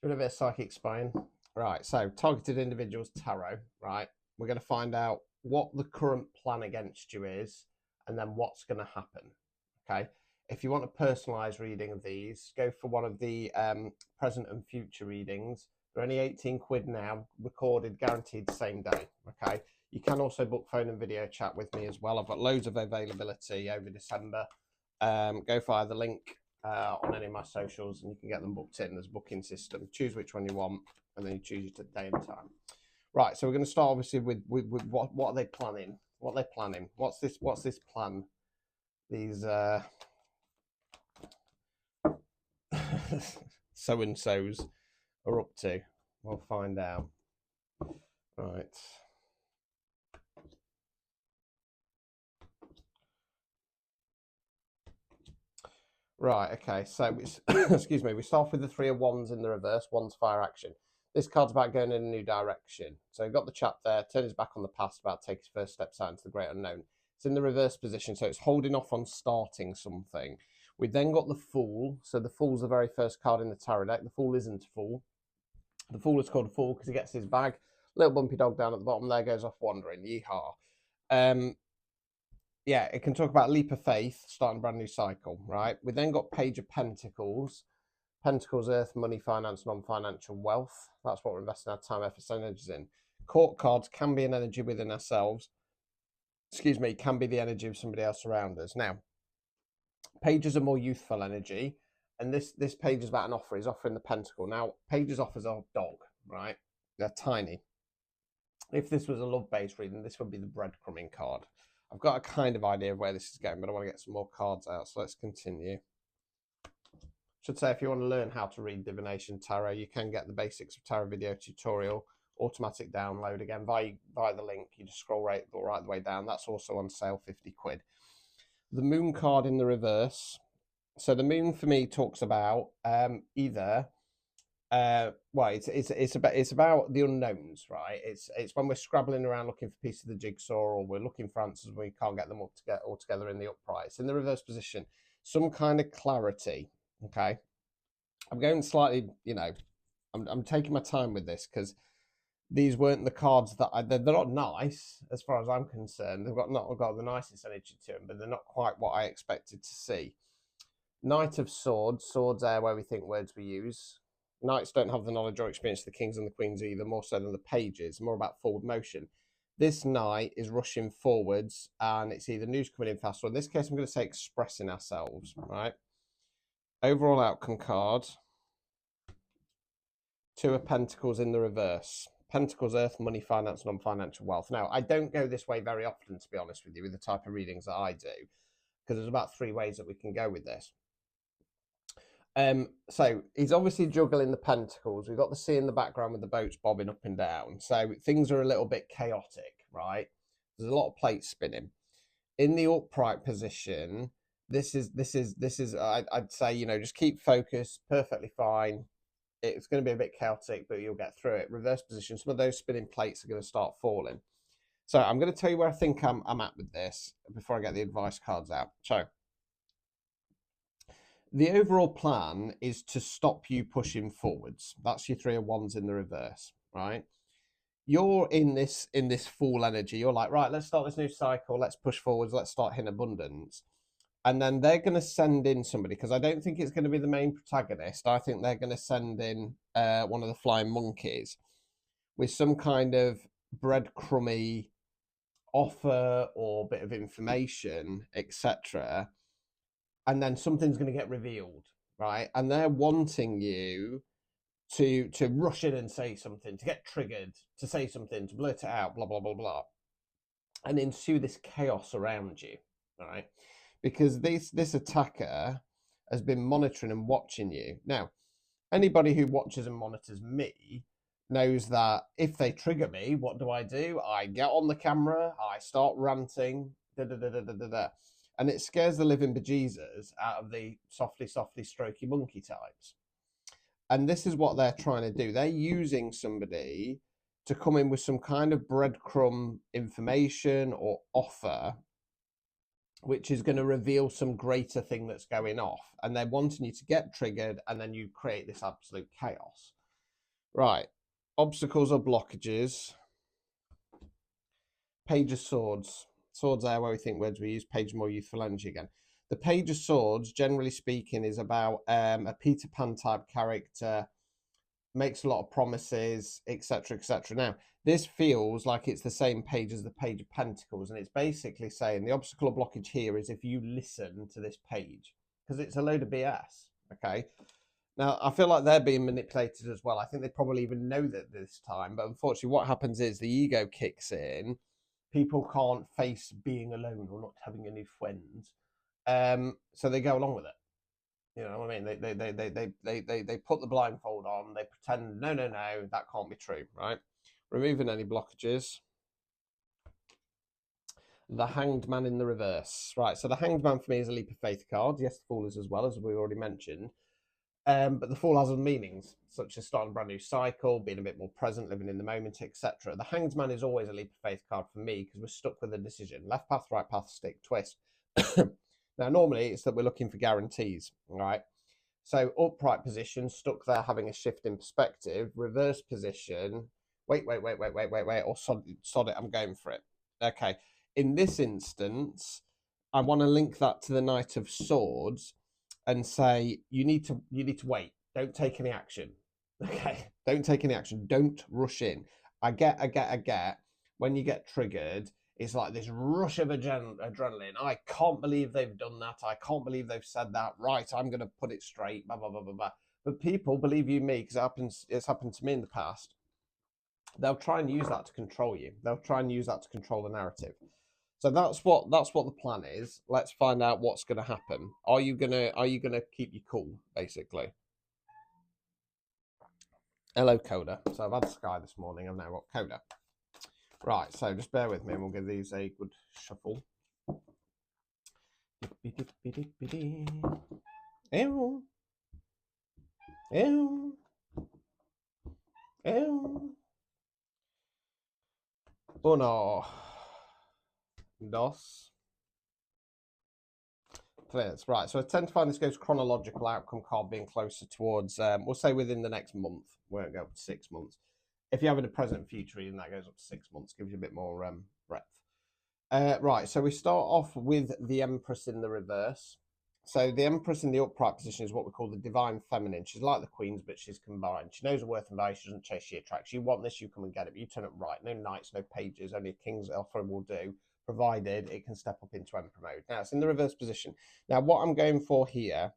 Bit of a psychic spine. Right, so targeted individuals tarot, right? We're going to find out what the current plan against you is and then what's going to happen. Okay. If you want a personalized reading of these, go for one of the present and future readings. They're only 18 quid now, recorded, guaranteed the same day. Okay. You can also book phone and video chat with me as well. I've got loads of availability over December. Go via the link on any of my socials and you can get them booked in. There's a booking system. Choose which one you want and then you choose your day and time. Right, so we're going to start obviously with what are they planning? What are they planning? What's this plan? These so and so's are up to. We'll find out. Right. Right, okay, so excuse me, we start with the three of wands in the reverse, wands fire action. This card's about going in a new direction. So we've got the chap there, turn his back on the past, about to take his first steps out into the great unknown. It's in the reverse position, so it's holding off on starting something. We then got the Fool. So the Fool's the very first card in the tarot deck. The Fool isn't a fool. The Fool is called a fool because he gets his bag. Little bumpy dog down at the bottom there, goes off wandering. Yeehaw. Yeah, it can talk about leap of faith, starting a brand new cycle, right? We then got Page of Pentacles. Pentacles, earth, money, finance, non-financial wealth. That's what we're investing our time, efforts, energies in. Court cards can be an energy within ourselves. Excuse me, can be the energy of somebody else around us. Now, pages are more youthful energy, and this page is about an offer. He's offering the pentacle. Now, pages offers are dog, right? They're tiny. If this was a love-based reading, this would be the breadcrumbing card. I've got a kind of idea of where this is going, but I want to get some more cards out, so let's continue. Should say if you want to learn how to read divination tarot, you can get the basics of tarot video tutorial, automatic download again via the link. You just scroll right the way down. That's also on sale, 50 quid. The moon card in the reverse. So the moon for me talks about either well, it's about the unknowns, right? It's when we're scrabbling around looking for pieces of the jigsaw, or we're looking for answers and we can't get them all together in the upright. It's in the reverse position. Some kind of clarity. Okay, I'm going slightly, I'm taking my time with this because these weren't the cards that they're not nice as far as I'm concerned. They've not got the nicest energy to them, but they're not quite what I expected to see. Knight of Swords. Swords are where we think words we use. Knights don't have the knowledge or experience of the kings and the queens either, more so than the pages, more about forward motion. This knight is rushing forwards, and it's either news coming in fast, or in this case, I'm going to say expressing ourselves, right? Overall outcome card. Two of Pentacles in the reverse. Pentacles, earth, money, finance, non-financial wealth. Now, I don't go this way very often, to be honest with you, with the type of readings that I do, because there's about 3 ways that we can go with this. So he's obviously juggling the pentacles. We've got the sea in the background with the boats bobbing up and down. So things are a little bit chaotic, right? There's a lot of plates spinning. In the upright position, this is I'd say, just keep focused, perfectly fine. It's going to be a bit chaotic, but you'll get through it. Reverse position, some of those spinning plates are going to start falling. So I'm going to tell you where I think I'm at with this before I get the advice cards out. So the overall plan is to stop you pushing forwards. That's your 3 of wands in the reverse, right? You're in this Fool energy. You're like, right, let's start this new cycle. Let's push forwards. Let's start hitting abundance. And then they're going to send in somebody, because I don't think it's going to be the main protagonist. I think they're going to send in one of the flying monkeys with some kind of breadcrumby offer or bit of information, etc. And then something's going to get revealed, right? And they're wanting you to rush in and say something, to get triggered, to say something, to blurt it out, blah blah blah blah, and ensue this chaos around you, right? Because this attacker has been monitoring and watching you. Now, anybody who watches and monitors me knows that if they trigger me, what do? I get on the camera, I start ranting, da da da da da da da. And it scares the living bejesus out of the softly, softly, strokey monkey types. And this is what they're trying to do. They're using somebody to come in with some kind of breadcrumb information or offer, which is going to reveal some greater thing that's going off. And they're wanting you to get triggered, and then you create this absolute chaos. Right. Obstacles or blockages. Page of Swords. Swords there where we think words we use. Page more youthful energy again. The Page of Swords, generally speaking, is about a Peter Pan type character, makes a lot of promises, etc., etc. Now, this feels like it's the same page as the Page of Pentacles, and it's basically saying the obstacle or blockage here is if you listen to this page, because it's a load of BS. Okay. Now, I feel like they're being manipulated as well. I think they probably even know that this time, but unfortunately, what happens is the ego kicks in. People can't face being alone or not having any friends, so they go along with it. You know what I mean? They put the blindfold on. They pretend no, that can't be true, right? Removing any blockages. The Hanged Man in the reverse, right? So the Hanged Man for me is a leap of faith card. Yes, the Fool is as well, as we already mentioned. But the Fool has other meanings, such as starting a brand new cycle, being a bit more present, living in the moment, etc. The Hanged Man is always a leap of faith card for me because we're stuck with a decision: left path, right path, stick, twist. Now, normally it's that we're looking for guarantees, right? So upright position, stuck there, having a shift in perspective. Reverse position, wait, or sod it, I'm going for it. Okay. In this instance, I want to link that to the Knight of Swords and say you need to wait. Don't take any action. Okay. Don't take any action. Don't rush in. I get. When you get triggered, it's like this rush of adrenaline. I can't believe they've done that. I can't believe they've said that. Right, I'm going to put it straight. Blah blah blah blah blah. But people, believe you me, because it's happened to me in the past. They'll try and use that to control you. They'll try and use that to control the narrative. So that's what the plan is. Let's find out what's going to happen. Are you gonna keep you cool, basically? Hello, Coda. So I've had Sky this morning. I've now got Coda. Right, so just bear with me and we'll give these a good shuffle. Ew. Ew. Ew. Uno. Dos. Tres. Right, so I tend to find this goes chronological outcome card being closer towards, we'll say within the next month. Won't go up to 6 months. If you have a present future reading, that goes up to 6 months, gives you a bit more breadth. Right, so we start off with the Empress in the reverse. So the Empress in the upright position is what we call the divine feminine. She's like the queens, but she's combined. She knows her worth and value. She doesn't chase, she attracts. You want this, you come and get it. But you turn it right. No knights, no pages. Only a king's offer will do, provided it can step up into Emperor mode. Now, it's in the reverse position. Now, what I'm going for here,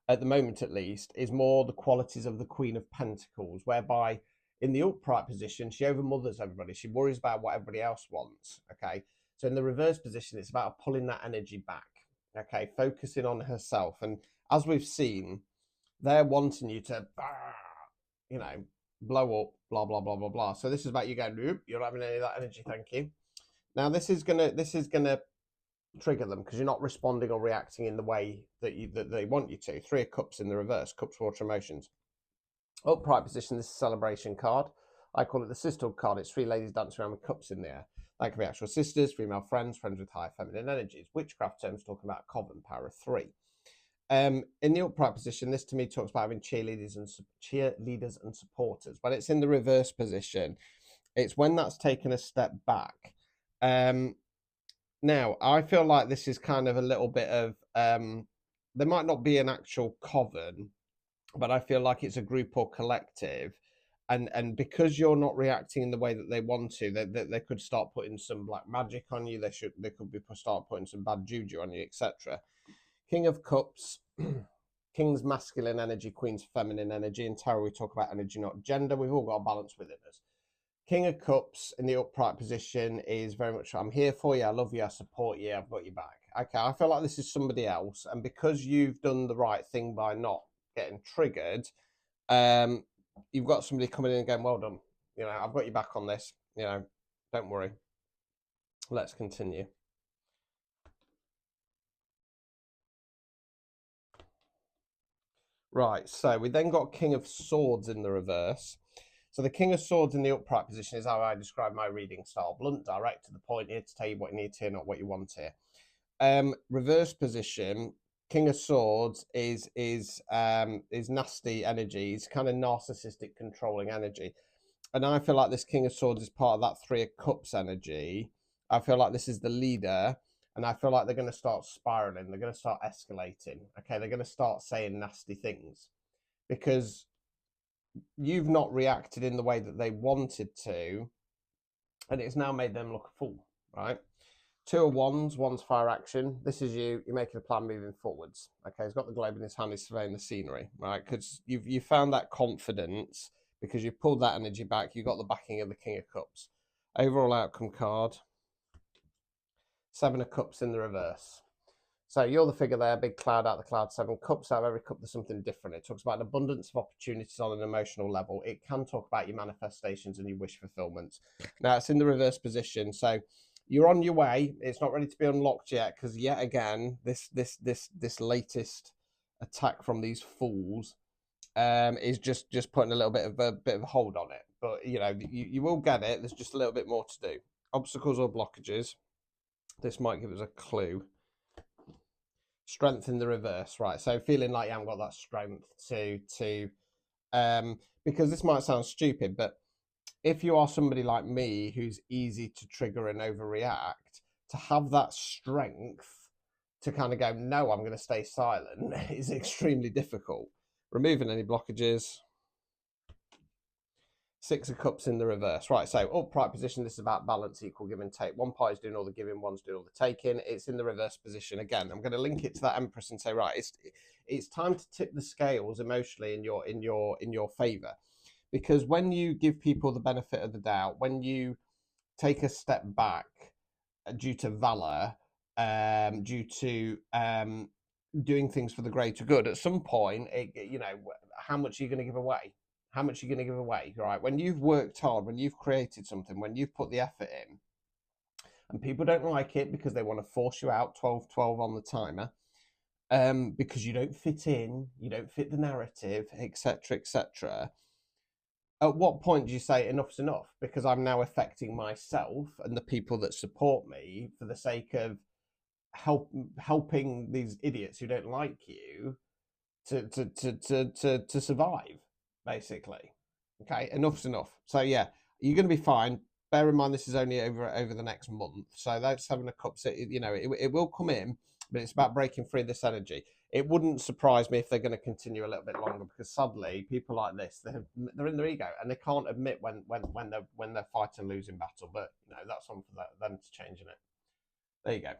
at the moment at least, is more the qualities of the Queen of Pentacles, whereby in the upright position, she overmothers everybody. She worries about what everybody else wants. Okay. So in the reverse position, it's about pulling that energy back. Okay. Focusing on herself. And as we've seen, they're wanting you to, blow up, blah, blah, blah, blah, blah. So this is about you going, nope, you're not having any of that energy. Thank you. Now this is gonna trigger them because you're not responding or reacting in the way that they want you to. 3 of Cups in the reverse, Cups, water, emotions. Upright position, this is a celebration card. I call it the sisterhood card. It's 3 ladies dancing around with cups in the air. That can be actual sisters, female friends, friends with high feminine energies. Witchcraft terms talking about coven, power of 3. In the upright position, this to me talks about having cheerleaders and supporters. When it's in the reverse position, it's when that's taken a step back. Now, I feel like this is kind of a little bit of there might not be an actual coven, but I feel like it's a group or collective. And because you're not reacting in the way that they want to, they could start putting some black magic on you. They could start putting some bad juju on you, etc. King of Cups, King's masculine energy, Queen's feminine energy. In tarot, we talk about energy, not gender. We've all got a balance within us. King of Cups in the upright position is very much, I'm here for you, I love you, I support you, I've got your back. Okay, I feel like this is somebody else, and because you've done the right thing by not getting triggered, you've got somebody coming in and going, well done, I've got your back on this, don't worry. Let's continue. Right, so we then got King of Swords in the reverse. So the King of Swords in the upright position is how I describe my reading style. Blunt, direct, to the point, here to tell you what you need to hear, not what you want to hear. Reverse position, King of Swords is nasty energy. It's kind of narcissistic, controlling energy. And I feel like this King of Swords is part of that Three of Cups energy. I feel like this is the leader, and I feel like they're going to start spiraling. They're going to start escalating. Okay, they're going to start saying nasty things because you've not reacted in the way that they wanted to, and it's now made them look a fool, right? Two of Wands, one's fire action. This is you. You're making a plan moving forwards. Okay, he's got the globe in his hand. He's surveying the scenery, right? Because you found that confidence because you pulled that energy back. You got the backing of the King of Cups. Overall outcome card. Seven of Cups in the reverse. So you're the figure there, big cloud out the cloud, 7 cups. Out of every cup, there's something different. It talks about an abundance of opportunities on an emotional level. It can talk about your manifestations and your wish fulfillment. Now it's in the reverse position, so you're on your way. It's not ready to be unlocked yet because yet again, this latest attack from these fools is just putting a little bit of a hold on it. But you know, you will get it. There's just a little bit more to do. Obstacles or blockages. This might give us a clue. Strength in the reverse, right? So feeling like you haven't got that strength to because this might sound stupid, but if you are somebody like me who's easy to trigger and overreact, to have that strength to kind of go, no, I'm going to stay silent is extremely difficult. Removing any blockages. 6 of Cups in the reverse. Right, so upright position, this is about balance, equal give and take. One party's doing all the giving, one's doing all the taking. It's in the reverse position. Again, I'm going to link it to that Empress and say, right, it's time to tip the scales emotionally in your favor. Because when you give people the benefit of the doubt, when you take a step back due to valor, due to doing things for the greater good, at some point, how much are you going to give away? How much are you going to give away, right? When you've worked hard, when you've created something, when you've put the effort in, and people don't like it because they want to force you out 12-12 on the timer, because you don't fit in, you don't fit the narrative, etc., etc. At what point do you say enough's enough? Because I'm now affecting myself and the people that support me for the sake of helping these idiots who don't like you to survive, basically. Okay, enough's enough. So yeah, you're going to be fine. Bear in mind this is only over the next month, so that's 7 of Cups. It will come in, but it's about breaking free of this energy. It wouldn't surprise me if they're going to continue a little bit longer because sadly, people like this they're in their ego and they can't admit when they're fighting losing battle. But that's on for them to change in it. There you go.